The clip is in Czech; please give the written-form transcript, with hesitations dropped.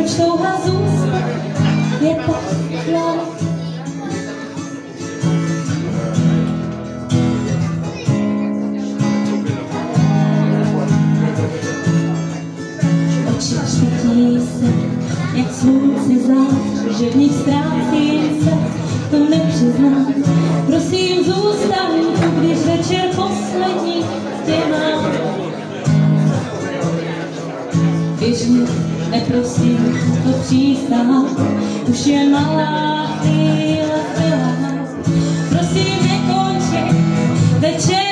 proč touha zůstat je tak zlá. Oči třetí se, jak slunce zář, že v nich ztrácím se, to nepřiznám. Prosím, zůstaň tu, když večer poslední tě mám. Běžně, neprosím, to přísahám, už je malá chvíle zbylá. Prosím, nekončí večer.